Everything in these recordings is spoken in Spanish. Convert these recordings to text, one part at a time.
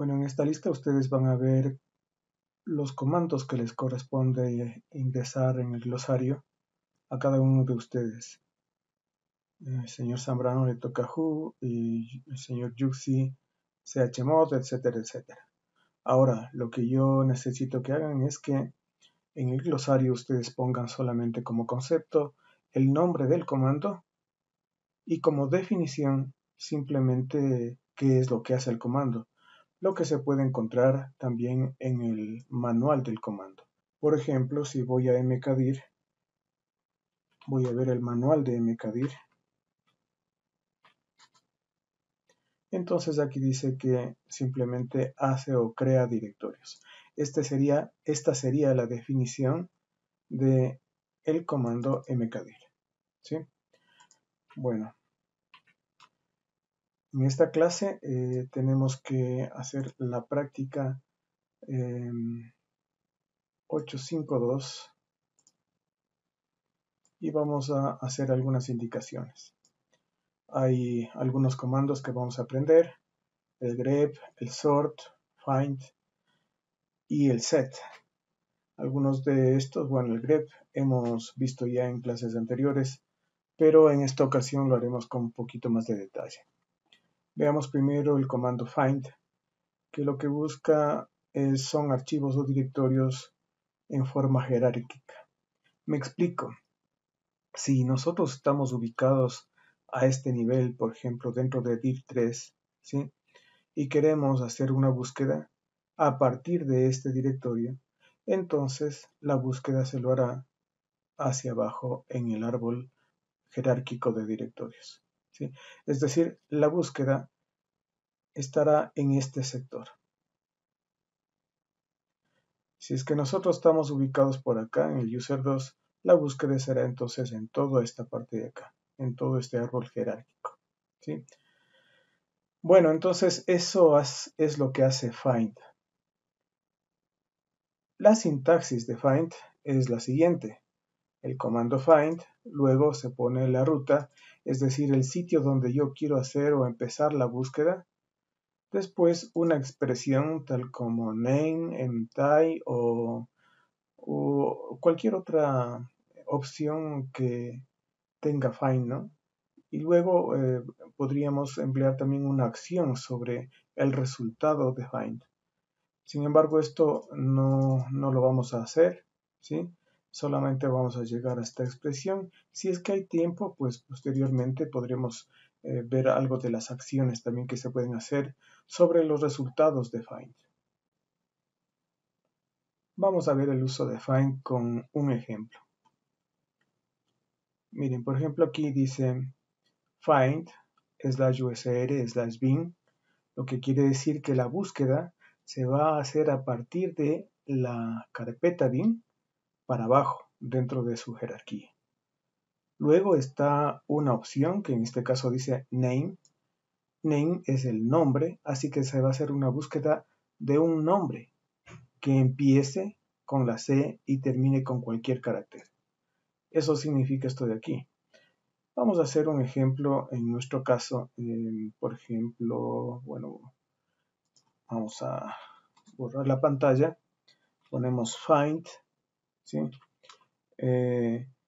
Bueno, en esta lista ustedes van a ver los comandos que les corresponde ingresar en el glosario a cada uno de ustedes. El señor Zambrano le toca who y el señor Yuxi chmod, etcétera, etcétera. Ahora, lo que yo necesito que hagan es que en el glosario ustedes pongan solamente como concepto el nombre del comando y como definición simplemente qué es lo que hace el comando, lo que se puede encontrar también en el manual del comando. Por ejemplo, si voy a mkdir, voy a ver el manual de mkdir. Entonces aquí dice que simplemente hace o crea directorios. Esta sería la definición de el comando mkdir. ¿Sí? Bueno, en esta clase tenemos que hacer la práctica 852 y vamos a hacer algunas indicaciones. Hay algunos comandos que vamos a aprender: el grep, el sort, find y el set. Algunos de estos, bueno, el grep hemos visto ya en clases anteriores, pero en esta ocasión lo haremos con un poquito más de detalle. Veamos primero el comando find, que lo que busca son archivos o directorios en forma jerárquica. Me explico. Si nosotros estamos ubicados a este nivel, por ejemplo, dentro de dir3, ¿sí? Y queremos hacer una búsqueda a partir de este directorio, entonces la búsqueda se lo hará hacia abajo en el árbol jerárquico de directorios, ¿sí? Es decir, la búsqueda estará en este sector. Si es que nosotros estamos ubicados por acá en el user2, la búsqueda será entonces en toda esta parte de acá, en todo este árbol jerárquico, ¿sí? Bueno, entonces eso es lo que hace find. La sintaxis de find es la siguiente. El comando find, luego se pone la ruta, es decir, el sitio donde yo quiero hacer o empezar la búsqueda. Después una expresión tal como name, mty o cualquier otra opción que tenga find, ¿no? Y luego podríamos emplear también una acción sobre el resultado de find. Sin embargo, esto no lo vamos a hacer, ¿sí? Solamente vamos a llegar a esta expresión. Si es que hay tiempo, pues posteriormente podremos ver algo de las acciones también que se pueden hacer sobre los resultados de find. Vamos a ver el uso de find con un ejemplo. Miren, por ejemplo, aquí dice find /usr/bin, lo que quiere decir que la búsqueda se va a hacer a partir de la carpeta bin para abajo dentro de su jerarquía. Luego está una opción que en este caso dice name. Name es el nombre, así que se va a hacer una búsqueda de un nombre que empiece con la C y termine con cualquier carácter. Eso significa esto de aquí. Vamos a hacer un ejemplo en nuestro caso. Por ejemplo, bueno, vamos a borrar la pantalla. Ponemos find, ¿sí?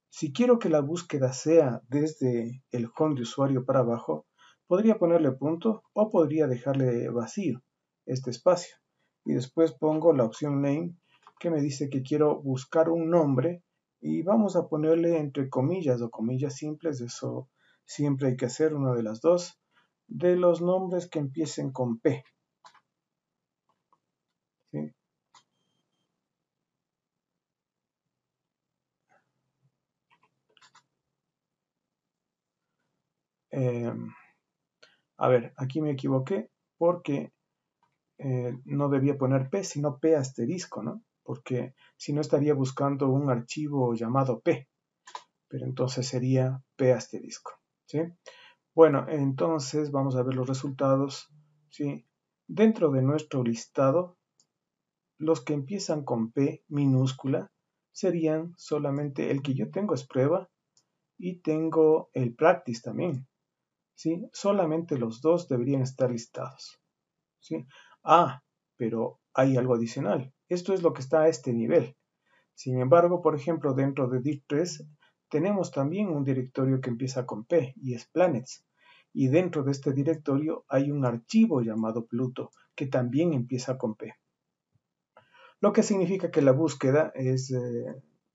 Si quiero que la búsqueda sea desde el home de usuario para abajo, podría ponerle punto o podría dejarle vacío este espacio. Y después pongo la opción name que me dice que quiero buscar un nombre y vamos a ponerle entre comillas o comillas simples. Eso siempre hay que hacer una de las dos, de los nombres que empiecen con P, ¿sí? A ver, aquí me equivoqué porque no debía poner P, sino P asterisco, ¿no? Porque si no estaría buscando un archivo llamado P, pero entonces sería P asterisco, ¿sí? Bueno, entonces vamos a ver los resultados, ¿sí? Dentro de nuestro listado, los que empiezan con P minúscula serían solamente el que yo tengo es prueba y tengo el practice también, ¿sí? Solamente los dos deberían estar listados, ¿sí? Ah, pero hay algo adicional. Esto es lo que está a este nivel. Sin embargo, por ejemplo, dentro de dir3 tenemos también un directorio que empieza con P y es planets. Y dentro de este directorio hay un archivo llamado Pluto que también empieza con P. Lo que significa que la búsqueda es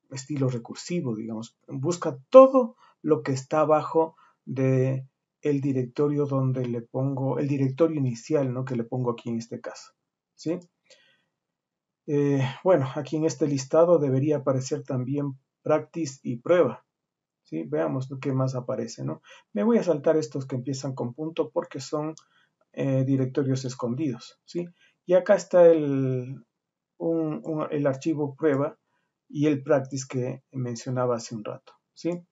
estilo recursivo, digamos. Busca todo lo que está abajo de el directorio donde le pongo, el directorio inicial, ¿no? Que le pongo aquí en este caso, ¿sí? Bueno, aquí en este listado debería aparecer también practice y prueba, ¿sí? Veamos qué más aparece, ¿no? Me voy a saltar estos que empiezan con punto porque son directorios escondidos, ¿sí? Y acá está el archivo prueba y el practice que mencionaba hace un rato, ¿sí?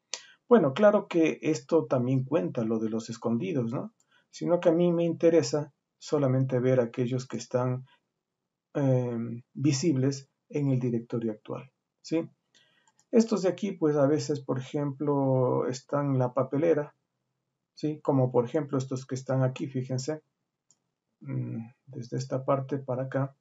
Bueno, claro que esto también cuenta lo de los escondidos, ¿no? Sino que a mí me interesa solamente ver aquellos que están visibles en el directorio actual, ¿sí? Estos de aquí, pues a veces, por ejemplo, están en la papelera, ¿sí? Como por ejemplo estos que están aquí, fíjense, desde esta parte para acá,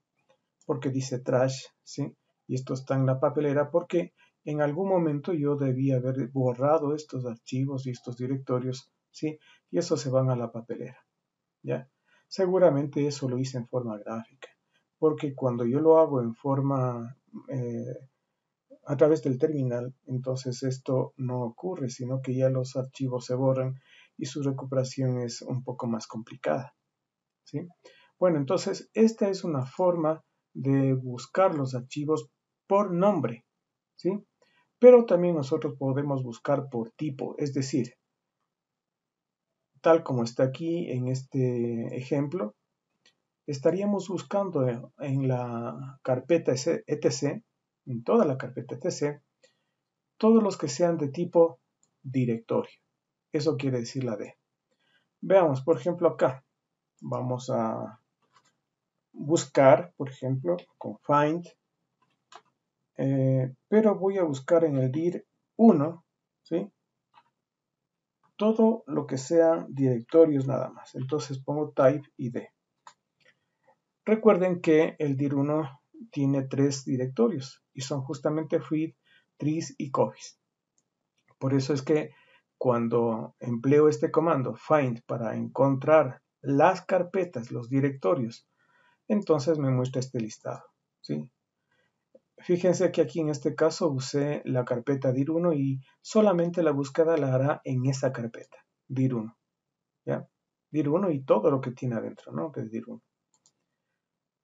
porque dice trash, ¿sí? Y esto está en la papelera porque en algún momento yo debía haber borrado estos archivos y estos directorios, ¿sí? Y eso se van a la papelera, ¿ya? Seguramente eso lo hice en forma gráfica, porque cuando yo lo hago en forma a través del terminal, entonces esto no ocurre, sino que ya los archivos se borran y su recuperación es un poco más complicada, ¿sí? Bueno, entonces esta es una forma de buscar los archivos por nombre, ¿sí? Pero también nosotros podemos buscar por tipo, es decir, tal como está aquí en este ejemplo, estaríamos buscando en la carpeta etc, en toda la carpeta etc, todos los que sean de tipo directorio. Eso quiere decir la D. Veamos, por ejemplo, acá. Vamos a buscar, por ejemplo, con find, pero voy a buscar en el dir 1, ¿sí? Todo lo que sea directorios nada más. Entonces pongo type y D. Recuerden que el dir 1 tiene 3 directorios y son justamente feed, trees y copies. Por eso es que cuando empleo este comando find para encontrar las carpetas, los directorios, entonces me muestra este listado, ¿sí? Fíjense que aquí en este caso usé la carpeta dir1 y solamente la búsqueda la hará en esa carpeta, dir1, ¿ya? dir1 y todo lo que tiene adentro, ¿no? Que es dir1.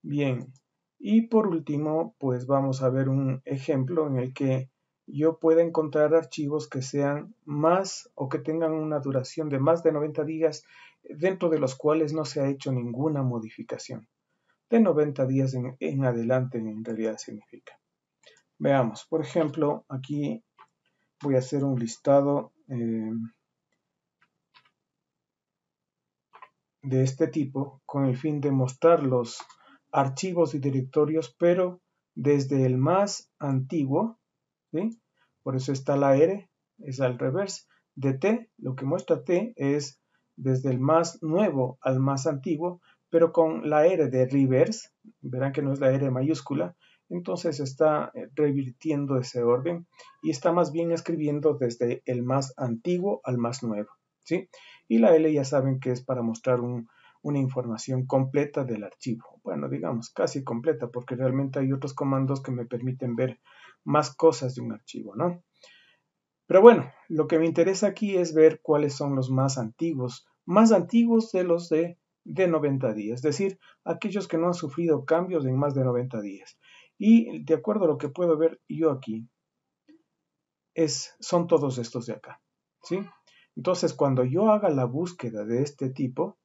Bien, y por último, pues vamos a ver un ejemplo en el que yo pueda encontrar archivos que sean más o que tengan una duración de más de 90 días dentro de los cuales no se ha hecho ninguna modificación. De 90 días en adelante en realidad significa. Veamos, por ejemplo, aquí voy a hacer un listado de este tipo con el fin de mostrar los archivos y directorios, pero desde el más antiguo, ¿sí? Por eso está la R, es al revés. De T, lo que muestra T es desde el más nuevo al más antiguo, pero con la R de reverse, verán que no es la R mayúscula, entonces está revirtiendo ese orden y está más bien escribiendo desde el más antiguo al más nuevo, ¿sí? Y la L ya saben que es para mostrar una información completa del archivo. Bueno, digamos casi completa, porque realmente hay otros comandos que me permiten ver más cosas de un archivo, ¿no? Pero bueno, lo que me interesa aquí es ver cuáles son los más antiguos de los de 90 días, es decir, aquellos que no han sufrido cambios en más de 90 días. Y de acuerdo a lo que puedo ver yo aquí, son todos estos de acá, ¿sí? Entonces, cuando yo haga la búsqueda de este tipo,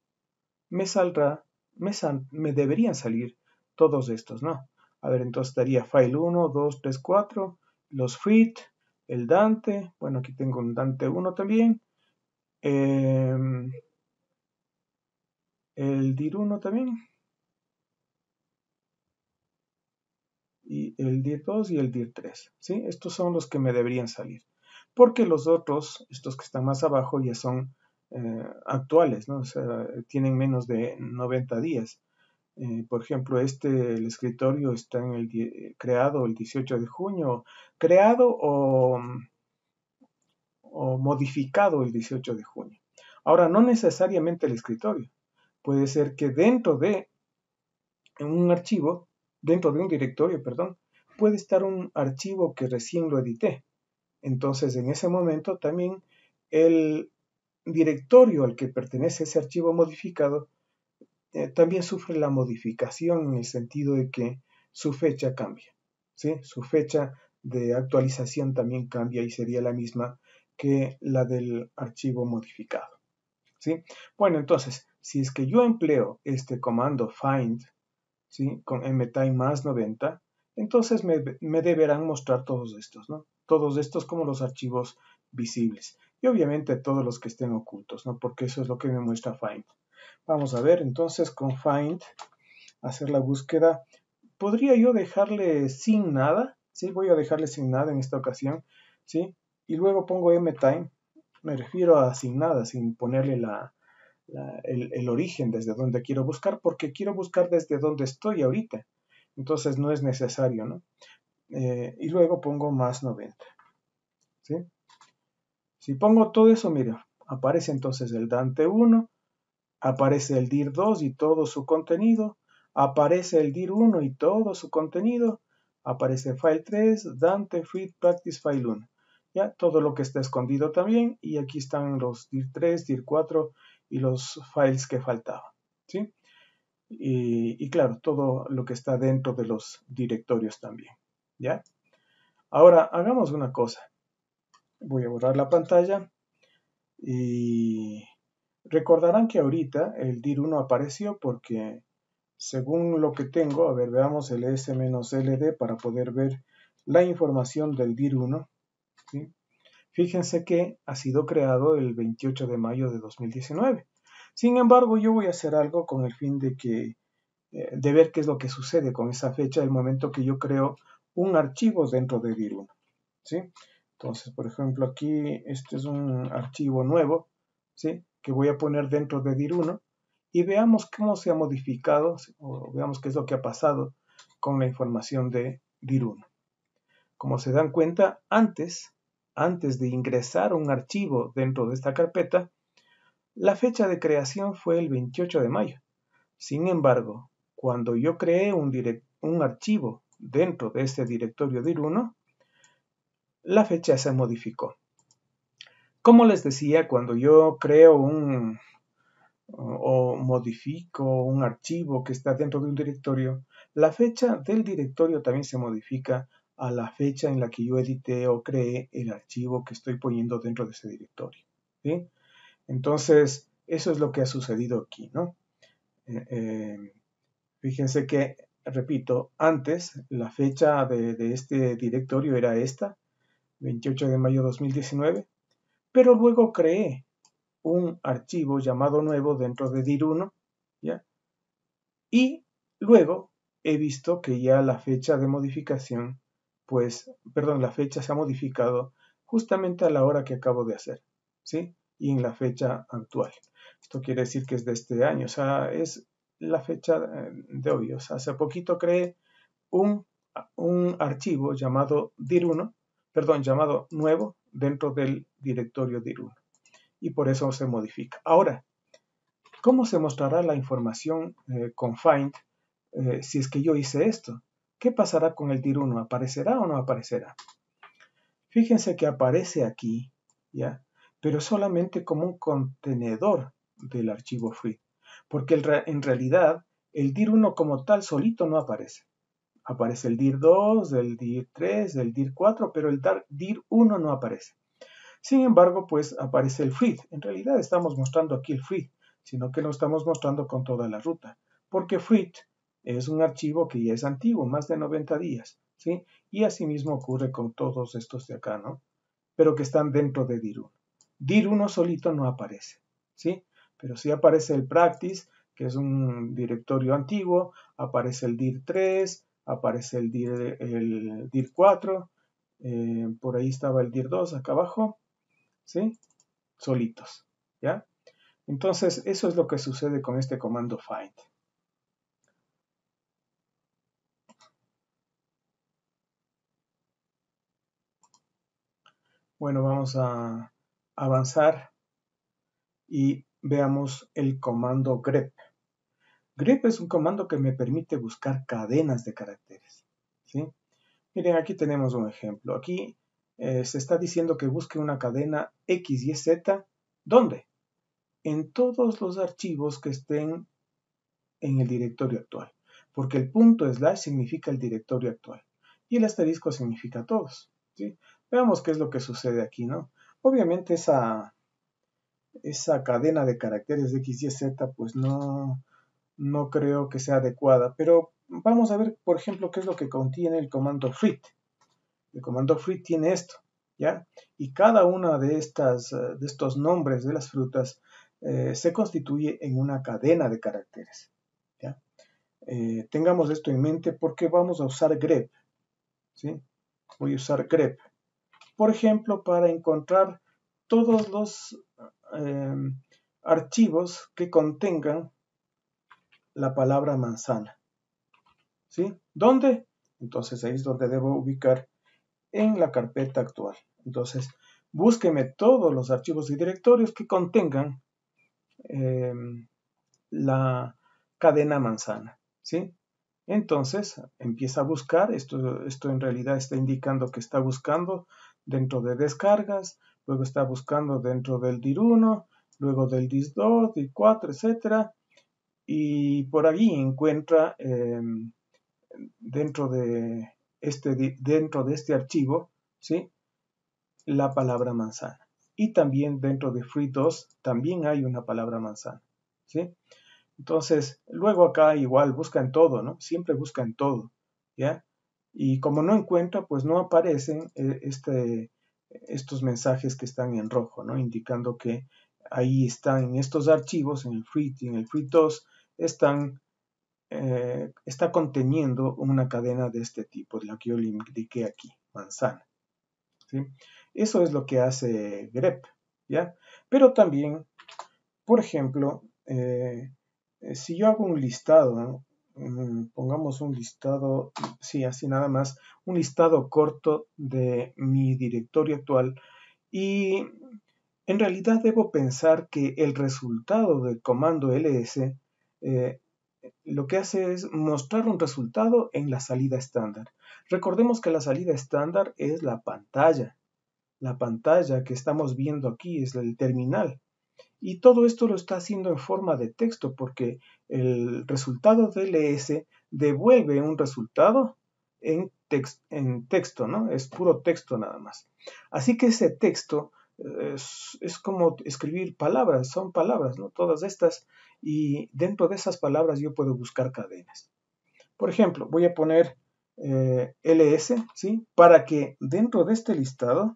me saldrá, me deberían salir todos estos, ¿no? A ver, entonces estaría file 1, 2, 3, 4, los fit, el Dante, bueno, aquí tengo un Dante 1 también, el dir 1 también, y el dir 2 y el dir 3, ¿sí? Estos son los que me deberían salir, porque los otros, estos que están más abajo, ya son actuales, ¿no? O sea, tienen menos de 90 días. Por ejemplo, el escritorio está creado el 18 de junio, creado o modificado el 18 de junio. Ahora, no necesariamente el escritorio. Puede ser que dentro de un archivo, dentro de un directorio, perdón, puede estar un archivo que recién lo edité. Entonces, en ese momento también el directorio al que pertenece ese archivo modificado también sufre la modificación en el sentido de que su fecha cambia, ¿sí? Su fecha de actualización también cambia y sería la misma que la del archivo modificado, ¿sí? Bueno, entonces, si es que yo empleo este comando find, ¿sí? Con mtime más 90, entonces me deberán mostrar todos estos, ¿no? Todos estos como los archivos visibles. Y obviamente todos los que estén ocultos, ¿no? Porque eso es lo que me muestra find. Vamos a ver, entonces con find, hacer la búsqueda. ¿Podría yo dejarle sin nada? Sí, voy a dejarle sin nada en esta ocasión, ¿sí? Y luego pongo mtime, me refiero a sin nada, sin ponerle el origen desde donde quiero buscar, porque quiero buscar desde donde estoy ahorita. Entonces no es necesario, ¿no? Y luego pongo más 90, ¿sí? Si pongo todo eso, mira, aparece entonces el Dante 1, aparece el dir 2 y todo su contenido, aparece el dir 1 y todo su contenido, aparece file 3, Dante, Free, Practice, file 1. Ya, todo lo que está escondido también, y aquí están los dir 3, dir 4 y los files que faltaban, ¿sí? Y claro, todo lo que está dentro de los directorios también, ¿ya? Ahora, hagamos una cosa. Voy a borrar la pantalla y recordarán que ahorita el dir 1 apareció porque según lo que tengo, a ver, veamos el s-ld para poder ver la información del dir 1, ¿sí? Fíjense que ha sido creado el 28 de mayo de 2019. Sin embargo, yo voy a hacer algo con el fin de ver qué es lo que sucede con esa fecha, el momento que yo creo un archivo dentro de dir 1, ¿sí? Entonces, por ejemplo, aquí este es un archivo nuevo, ¿sí? Que voy a poner dentro de dir 1 y veamos cómo se ha modificado o veamos qué es lo que ha pasado con la información de dir 1. Como se dan cuenta, antes de ingresar un archivo dentro de esta carpeta, la fecha de creación fue el 28 de mayo. Sin embargo, cuando yo creé un archivo dentro de este directorio dir 1, la fecha se modificó. Como les decía, cuando yo creo o modifico un archivo que está dentro de un directorio, la fecha del directorio también se modifica a la fecha en la que yo edité o creé el archivo que estoy poniendo dentro de ese directorio, ¿sí? Entonces, eso es lo que ha sucedido aquí, ¿no? Fíjense que, repito, antes la fecha de este directorio era esta, 28 de mayo de 2019, pero luego creé un archivo llamado nuevo dentro de dir 1, ¿ya? Y luego he visto que ya la fecha de modificación, la fecha se ha modificado justamente a la hora que acabo de hacer, ¿sí? Y en la fecha actual. Esto quiere decir que es de este año, o sea, es la fecha de hoy. O sea, hace poquito creé un, un archivo llamado dir1, llamado nuevo dentro del directorio dir1. Y por eso se modifica. Ahora, ¿cómo se mostrará la información con find si es que yo hice esto? ¿Qué pasará con el dir1? ¿Aparecerá o no aparecerá? Fíjense que aparece aquí, ¿ya? Pero solamente como un contenedor del archivo free, porque en realidad el dir1 como tal solito no aparece. Aparece el dir2, el dir3, el dir4, pero el dir1 no aparece. Sin embargo, pues aparece el feed. En realidad estamos mostrando aquí el feed, sino que lo estamos mostrando con toda la ruta, porque feed es un archivo que ya es antiguo, más de 90 días, ¿sí? Y asimismo ocurre con todos estos de acá, ¿no? Pero que están dentro de dir1. dir1 solito no aparece, ¿sí? Pero sí aparece el practice, que es un directorio antiguo, aparece el dir3, aparece el dir4, por ahí estaba el dir2 acá abajo, ¿sí? Solitos, ¿ya? Entonces, eso es lo que sucede con este comando find. Bueno, vamos a avanzar y veamos el comando grep. Grep es un comando que me permite buscar cadenas de caracteres, ¿sí? Miren, aquí tenemos un ejemplo. Aquí se está diciendo que busque una cadena X, Y, Z. ¿Dónde? En todos los archivos que estén en el directorio actual, porque el punto slash significa el directorio actual y el asterisco significa todos, ¿sí? Veamos qué es lo que sucede aquí, ¿no? Obviamente esa cadena de caracteres de X, Y, Z, pues no creo que sea adecuada, pero vamos a ver, por ejemplo, qué es lo que contiene el comando fruit. El comando fruit tiene esto, ¿ya? Y cada una de estos nombres de las frutas se constituye en una cadena de caracteres, ¿ya? Tengamos esto en mente porque vamos a usar grep, ¿sí? Voy a usar grep, por ejemplo, para encontrar todos los eh, archivos que contengan la palabra manzana, ¿sí? ¿Dónde? Entonces ahí es donde debo ubicar en la carpeta actual. Entonces, búsqueme todos los archivos y directorios que contengan eh, la cadena manzana, ¿sí? Entonces, empieza a buscar, esto en realidad está indicando que está buscando dentro de descargas, luego está buscando dentro del dir1, luego del dis2, dir4, etcétera, y por ahí encuentra dentro de este archivo, ¿sí? La palabra manzana. Y también dentro de fruit2 también hay una palabra manzana, ¿sí? Entonces, luego acá igual busca en todo, ¿no? Siempre busca en todo, ¿ya? Y como no encuentra, pues no aparecen estos mensajes que están en rojo, ¿no? Indicando que ahí están en estos archivos, en el fruit y en el fruit2, está conteniendo una cadena de este tipo, la que yo le indiqué aquí, manzana, ¿sí? Eso es lo que hace grep, ¿ya? Pero también, por ejemplo, si yo hago un listado, ¿no? Pongamos un listado, sí, así nada más, un listado corto de mi directorio actual y en realidad debo pensar que el resultado del comando ls eh, lo que hace es mostrar un resultado en la salida estándar. Recordemos que la salida estándar es la pantalla. La pantalla que estamos viendo aquí es el terminal. Y todo esto lo está haciendo en forma de texto porque el resultado de ls devuelve un resultado en texto, ¿no? Es puro texto nada más. Así que ese texto es como escribir palabras, son palabras, ¿no? Todas estas, y dentro de esas palabras yo puedo buscar cadenas. Por ejemplo, voy a poner ls, ¿sí? Para que dentro de este listado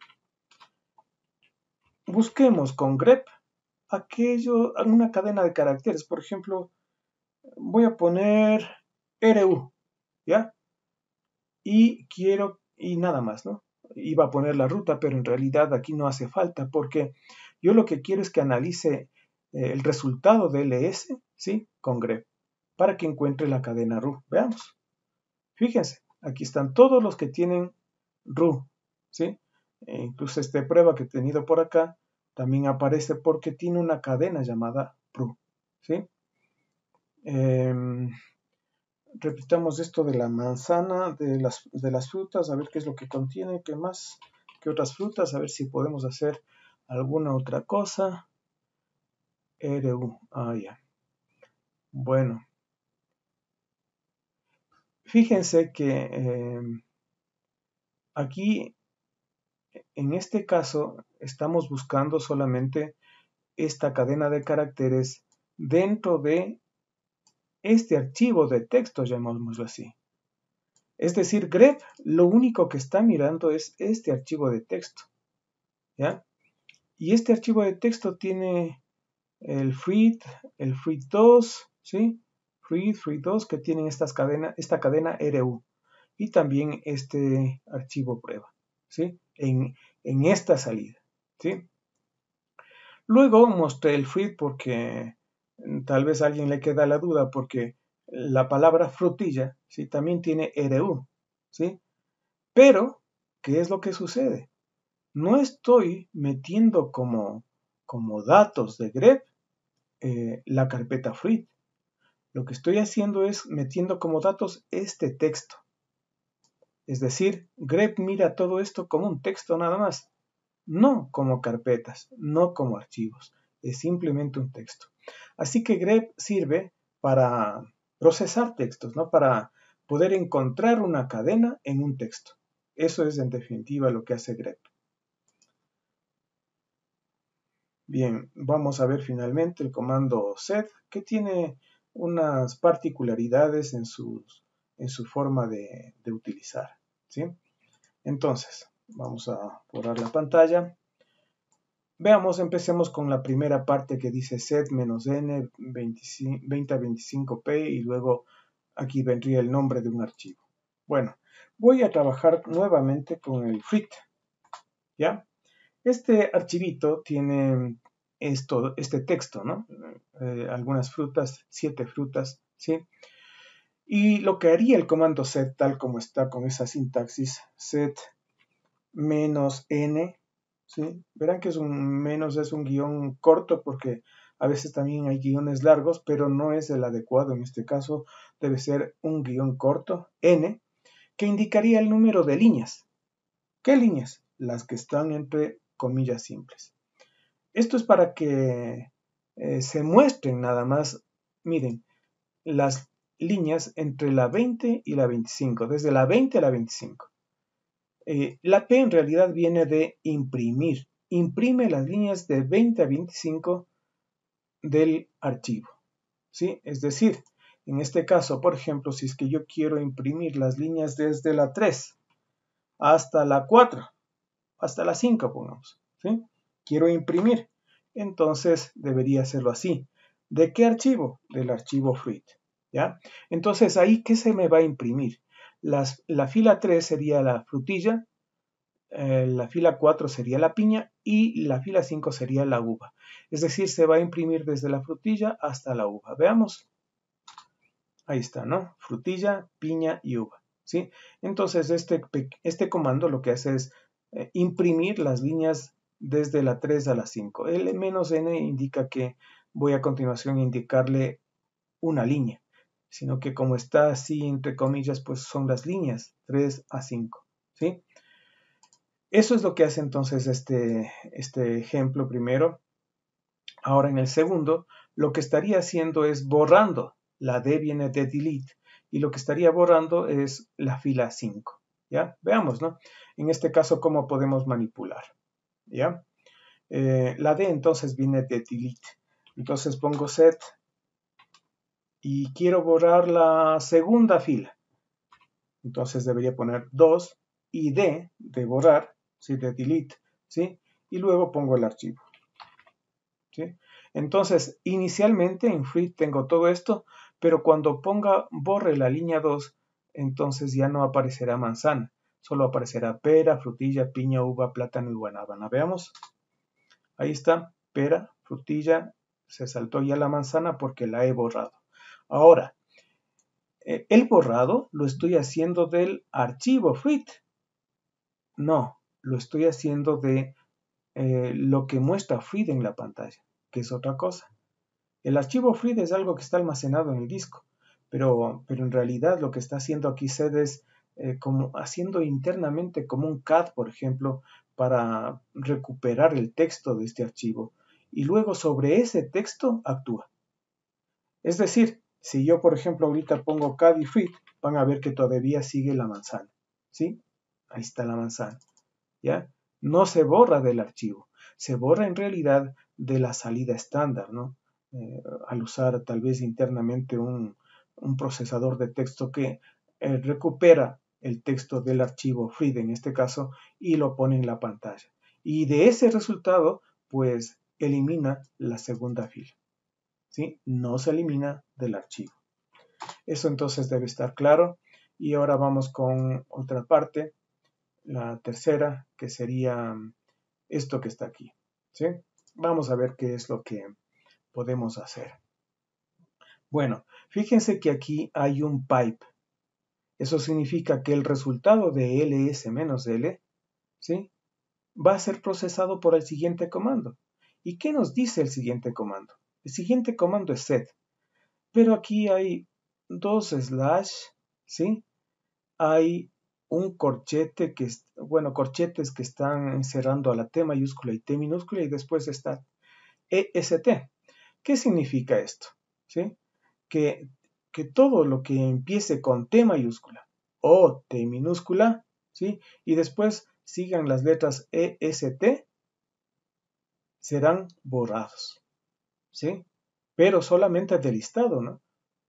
busquemos con grep una cadena de caracteres. Por ejemplo, voy a poner RU, ¿ya? Y nada más, ¿no? Iba a poner la ruta, pero en realidad aquí no hace falta porque yo lo que quiero es que analice el resultado de ls, ¿sí? Con grep, para que encuentre la cadena RU. Veamos. Fíjense, aquí están todos los que tienen RU, ¿sí? Incluso esta prueba que he tenido por acá también aparece porque tiene una cadena llamada RU, ¿sí? Repitamos esto de la manzana, de las frutas, a ver qué es lo que contiene, qué más, qué otras frutas, a ver si podemos hacer alguna otra cosa. RU, ya. Bueno, fíjense que aquí, en este caso, estamos buscando solamente esta cadena de caracteres dentro de este archivo de texto, llamémoslo así. Es decir, grep lo único que está mirando es este archivo de texto, ¿ya? Y este archivo de texto tiene el fruit2, ¿sí? Fruit2 que tienen esta cadena RU y también este archivo prueba, ¿sí? En esta salida, ¿sí? Luego mostré el fruit porque tal vez a alguien le queda la duda porque la palabra frutilla, ¿sí? También tiene RU, ¿sí? Pero, ¿qué es lo que sucede? no estoy metiendo como datos de grep la carpeta fruit. Lo que estoy haciendo es metiendo como datos este texto. Es decir, grep mira todo esto como un texto nada más, no como carpetas, no como archivos. Es simplemente un texto. Así que grep sirve para procesar textos, ¿no? Para poder encontrar una cadena en un texto. Eso es en definitiva lo que hace grep. Bien, vamos a ver finalmente el comando set, que tiene unas particularidades en su forma de utilizar, ¿sí? Entonces, vamos a borrar la pantalla. Veamos, empecemos con la primera parte que dice set-n 2025p y luego aquí vendría el nombre de un archivo. Bueno, voy a trabajar nuevamente con el fruit, ¿ya? Este archivito tiene este texto, ¿no? Algunas frutas, 7 frutas, ¿sí? Y lo que haría el comando set, tal como está con esa sintaxis, set -n, ¿sí? Verán que es un guión corto porque a veces también hay guiones largos, pero no es el adecuado. En este caso debe ser un guión corto, n, que indicaría el número de líneas. ¿Qué líneas? Las que están entre comillas simples. Esto es para que se muestren nada más, miren, las líneas entre la 20 y la 25, desde la 20 a la 25. La P en realidad viene de imprimir. Imprime las líneas de 20 a 25 del archivo, ¿sí? Es decir, en este caso, por ejemplo, si es que yo quiero imprimir las líneas desde la 3 hasta la 4, hasta la 5, pongamos, ¿sí? Quiero imprimir. Entonces debería hacerlo así. ¿De qué archivo? Del archivo fruit, ¿ya? Entonces ahí, ¿qué se me va a imprimir? La fila 3 sería la frutilla, la fila 4 sería la piña y la fila 5 sería la uva. Es decir, se va a imprimir desde la frutilla hasta la uva. Veamos. Ahí está, ¿no? Frutilla, piña y uva, ¿sí? Entonces, este comando lo que hace es imprimir las líneas desde la 3 a la 5. El "-n" indica que voy a continuación a indicarle una línea, sino que como está así entre comillas, pues son las líneas 3 a 5, ¿sí? Eso es lo que hace entonces este ejemplo primero. Ahora en el segundo, lo que estaría haciendo es borrando. La D viene de delete y lo que estaría borrando es la fila 5. ¿Ya? Veamos, ¿no? En este caso, ¿cómo podemos manipular? ¿Ya? La D entonces viene de delete. Entonces pongo set y quiero borrar la segunda fila. Entonces debería poner 2 y D de borrar, ¿sí? De delete, ¿sí? Y luego pongo el archivo, ¿sí? Entonces, inicialmente en fruit tengo todo esto, pero cuando borre la línea 2, entonces ya no aparecerá manzana, solo aparecerá pera, frutilla, piña, uva, plátano y guanábana. Veamos, ahí está, pera, frutilla, se saltó ya la manzana porque la he borrado. Ahora, el borrado lo estoy haciendo del archivo fruit. No, lo estoy haciendo de lo que muestra fruit en la pantalla, que es otra cosa. El archivo fruit es algo que está almacenado en el disco, pero en realidad lo que está haciendo aquí sed es como haciendo internamente como un CAD, por ejemplo, para recuperar el texto de este archivo y luego sobre ese texto actúa. Es decir, si yo, por ejemplo, ahorita pongo CAD y fruit, van a ver que todavía sigue la manzana, ¿sí? Ahí está la manzana, ¿ya? No se borra del archivo, se borra en realidad de la salida estándar, ¿no? Al usar tal vez internamente un procesador de texto que recupera el texto del archivo fruit en este caso y lo pone en la pantalla. Y de ese resultado, pues elimina la segunda fila, ¿sí? No se elimina del archivo. Eso entonces debe estar claro. Y ahora vamos con otra parte, la tercera, que sería esto que está aquí, ¿sí? Vamos a ver qué es lo que podemos hacer. Bueno, fíjense que aquí hay un pipe. Eso significa que el resultado de ls menos l, ¿sí? va a ser procesado por el siguiente comando. ¿Y qué nos dice el siguiente comando? El siguiente comando es set, pero aquí hay dos slash, ¿sí? Hay un corchete corchetes que están encerrando a la T mayúscula y T minúscula y después está EST. ¿Qué significa esto? ¿Sí? Que, que todo lo que empiece con T mayúscula o T minúscula, ¿sí? Y después sigan las letras EST, serán borrados, ¿sí? Pero solamente del listado, ¿no?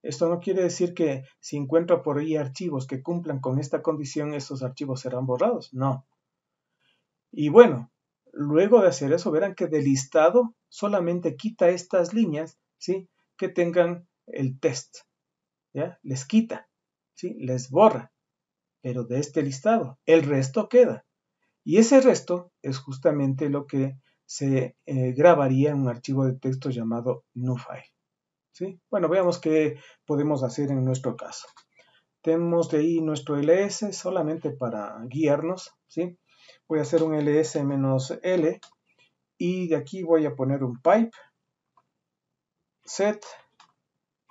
Esto no quiere decir que si encuentra por ahí archivos que cumplan con esta condición, esos archivos serán borrados. No. Y bueno, luego de hacer eso, verán que del listado solamente quita estas líneas, ¿sí? Que tengan el test, ¿ya? Les quita, ¿sí? Les borra, pero de este listado. El resto queda. Y ese resto es justamente lo que se grabaría en un archivo de texto llamado NuFile. ¿Sí? Bueno, veamos qué podemos hacer en nuestro caso. Tenemos de ahí nuestro ls solamente para guiarnos. ¿Sí? Voy a hacer un ls-l y de aquí voy a poner un pipe set,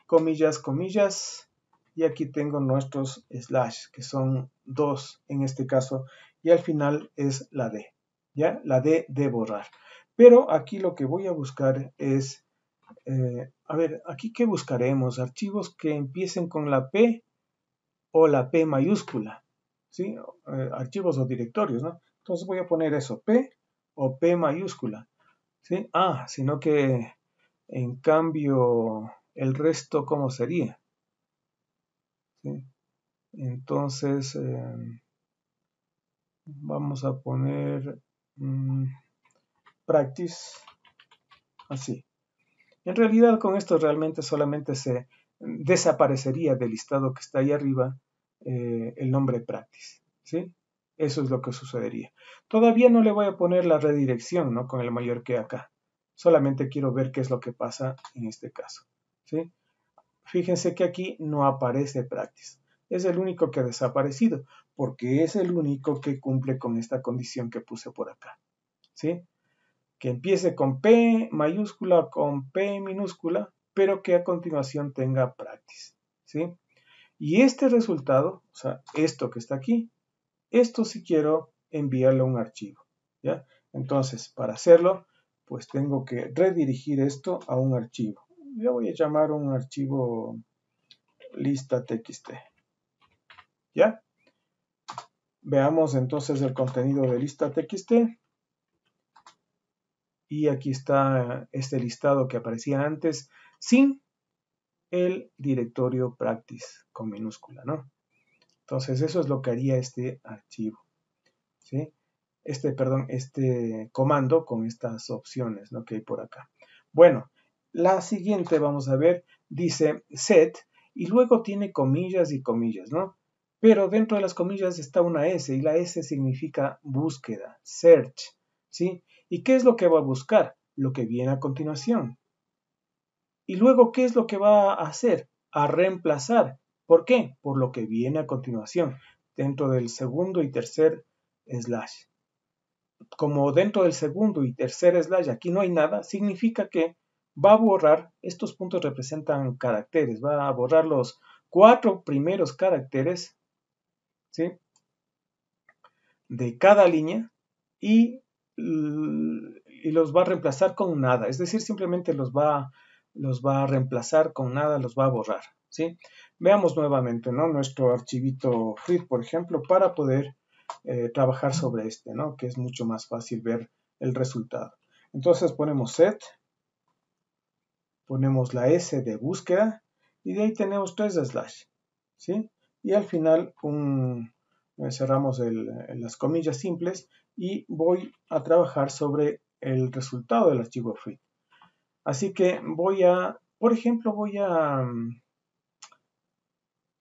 comillas, comillas, y aquí tengo nuestros slash, que son dos en este caso, y al final es la D, ¿ya? La D de borrar. Pero aquí lo que voy a buscar es, a ver, aquí ¿qué buscaremos? Archivos que empiecen con la P o la P mayúscula, ¿sí? Archivos o directorios, ¿no? Entonces voy a poner eso, P o P mayúscula, ¿sí? Sino que en cambio el resto, ¿cómo sería? ¿Sí? Entonces, vamos a poner practice, así. En realidad con esto realmente solamente se desaparecería del listado que está ahí arriba el nombre practice, ¿sí? Eso es lo que sucedería. Todavía no le voy a poner la redirección, ¿no? Con el mayor que acá. Solamente quiero ver qué es lo que pasa en este caso, ¿sí? Fíjense que aquí no aparece practice. Es el único que ha desaparecido, porque es el único que cumple con esta condición que puse por acá, ¿sí? Que empiece con P mayúscula, con P minúscula, pero que a continuación tenga practice, ¿sí? Y este resultado, o sea, esto que está aquí, esto sí quiero enviarlo a un archivo, ¿ya? Entonces, para hacerlo, pues tengo que redirigir esto a un archivo. Yo voy a llamar un archivo lista.txt, ¿ya? Veamos entonces el contenido de lista.txt. Y aquí está este listado que aparecía antes sin el directorio practice con minúscula, ¿no? Entonces eso es lo que haría este archivo, ¿sí? Este comando con estas opciones, ¿no? Que hay por acá. Bueno, la siguiente vamos a ver, dice set y luego tiene comillas y comillas, ¿no? Pero dentro de las comillas está una S y la S significa búsqueda, search, ¿sí? ¿Y qué es lo que va a buscar? Lo que viene a continuación. Y luego, ¿qué es lo que va a hacer? A reemplazar. ¿Por qué? Por lo que viene a continuación, dentro del segundo y tercer slash. Como dentro del segundo y tercer slash aquí no hay nada, significa que va a borrar, estos puntos representan caracteres, va a borrar los 4 primeros caracteres, ¿sí? De cada línea y los va a reemplazar con nada, es decir, simplemente los va a reemplazar con nada, los va a borrar, ¿sí? Veamos nuevamente, ¿no? Nuestro archivito Fruit, por ejemplo, para poder trabajar sobre este, ¿no? Que es mucho más fácil ver el resultado. Entonces ponemos set, ponemos la S de búsqueda y de ahí tenemos 3 slash, ¿sí? Y al final cerramos las comillas simples y voy a trabajar sobre el resultado del archivo Fruit. Así que por ejemplo, voy a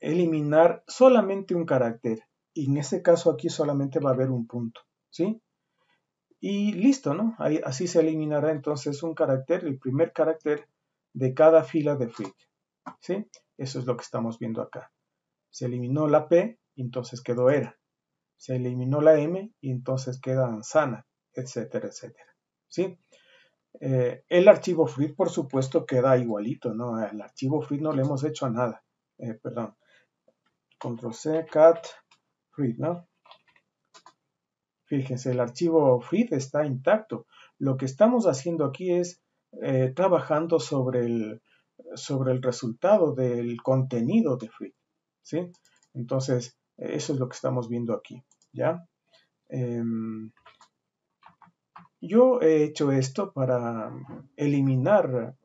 eliminar solamente un carácter. Y en ese caso aquí solamente va a haber un punto, ¿sí? Y listo, ¿no? Así se eliminará entonces un carácter, el primer carácter de cada fila de Fruit, ¿sí? Eso es lo que estamos viendo acá. Se eliminó la P y entonces quedó ERA. Se eliminó la M y entonces queda sana. etcétera, etcétera. ¿Sí? El archivo fruit, por supuesto, queda igualito, ¿no? Al archivo fruit no le hemos hecho nada. Perdón. Control C, cat, fruit, ¿no? Fíjense, el archivo fruit está intacto. Lo que estamos haciendo aquí es trabajando sobre el resultado del contenido de fruit, ¿sí? Entonces, eso es lo que estamos viendo aquí, ¿ya? Yo he hecho esto para eliminar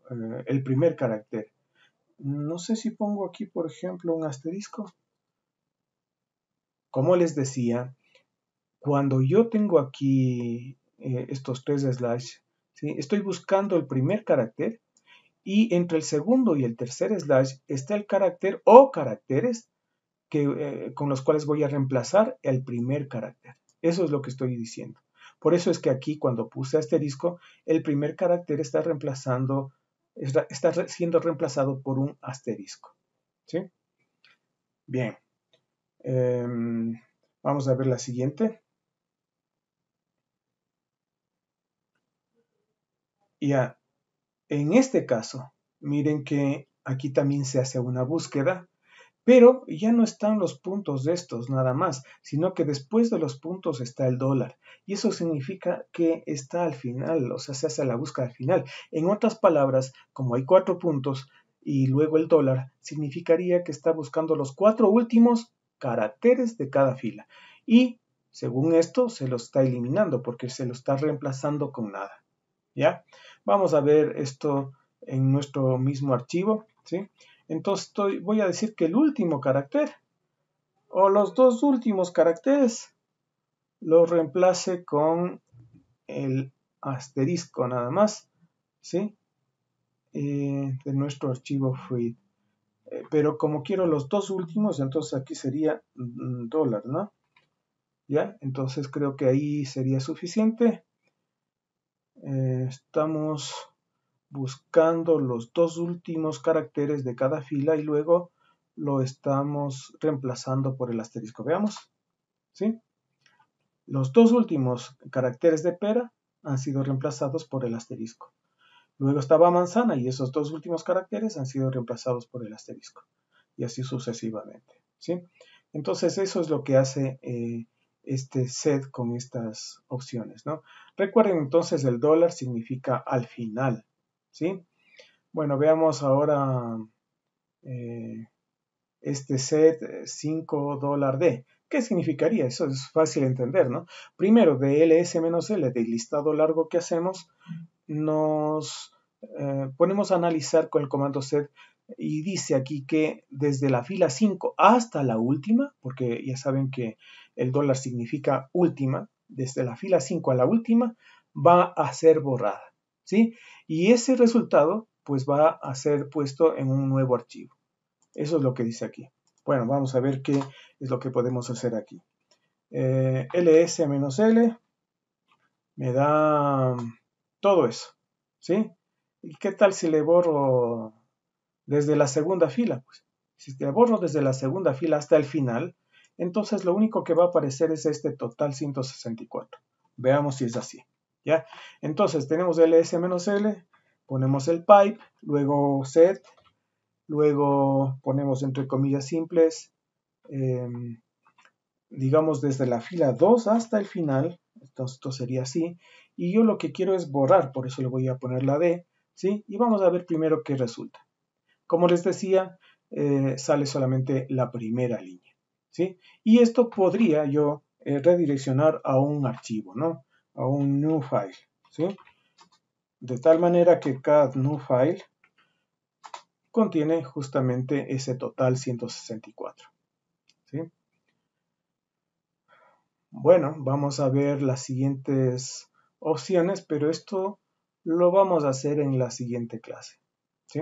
el primer carácter. No sé si pongo aquí, por ejemplo, un asterisco. Como les decía, cuando yo tengo aquí estos tres slash, ¿sí? Estoy buscando el primer carácter y entre el segundo y el tercer slash está el carácter o caracteres con los cuales voy a reemplazar el primer carácter. Eso es lo que estoy diciendo. Por eso es que aquí cuando puse asterisco, el primer carácter está siendo reemplazado por un asterisco. ¿Sí? Bien. Vamos a ver la siguiente. Ya, en este caso, miren que aquí también se hace una búsqueda, pero ya no están los puntos de estos nada más, sino que después de los puntos está el dólar. Y eso significa que está al final, o sea, se hace la búsqueda al final. En otras palabras, como hay 4 puntos y luego el dólar, significaría que está buscando los 4 últimos caracteres de cada fila. Y según esto, se lo está eliminando porque se lo está reemplazando con nada. ¿Ya? Vamos a ver esto en nuestro mismo archivo, ¿sí? Entonces voy a decir que el último carácter o los dos últimos caracteres lo reemplace con el asterisco nada más, ¿sí? De nuestro archivo fruit. Pero como quiero los dos últimos, entonces aquí sería dólar, ¿no? ¿Ya? Entonces creo que ahí sería suficiente. Estamos buscando los dos últimos caracteres de cada fila y luego lo estamos reemplazando por el asterisco. Veamos, ¿sí? Los dos últimos caracteres de pera han sido reemplazados por el asterisco. Luego estaba manzana y esos dos últimos caracteres han sido reemplazados por el asterisco. Y así sucesivamente, ¿sí? Entonces eso es lo que hace este set con estas opciones, ¿no? Recuerden entonces el dólar significa al final, ¿sí? Bueno, veamos ahora este set $5D. ¿Qué significaría? Eso es fácil de entender, ¿no? Primero, de ls-l, del listado largo que hacemos, nos ponemos a analizar con el comando set y dice aquí que desde la fila 5 hasta la última, porque ya saben que el dólar significa última, desde la fila 5 a la última va a ser borrada, ¿sí? Y ese resultado pues va a ser puesto en un nuevo archivo. Eso es lo que dice aquí. Bueno, vamos a ver qué es lo que podemos hacer aquí. ls-l me da todo eso, ¿sí? ¿Y qué tal si le borro desde la segunda fila? Pues, si te borro desde la segunda fila hasta el final, entonces lo único que va a aparecer es este total 164. Veamos si es así, ¿ya? Entonces tenemos ls-l, ponemos el pipe, luego set, luego ponemos entre comillas simples, digamos desde la fila 2 hasta el final, entonces esto sería así, y yo lo que quiero es borrar, por eso le voy a poner la D, ¿sí? Y vamos a ver primero qué resulta. Como les decía, sale solamente la primera línea, ¿sí? Y esto podría yo redireccionar a un archivo, ¿no? A un new file, ¿sí? De tal manera que cada new file contiene justamente ese total 164, ¿sí? Bueno, vamos a ver las siguientes opciones, pero esto lo vamos a hacer en la siguiente clase, ¿sí?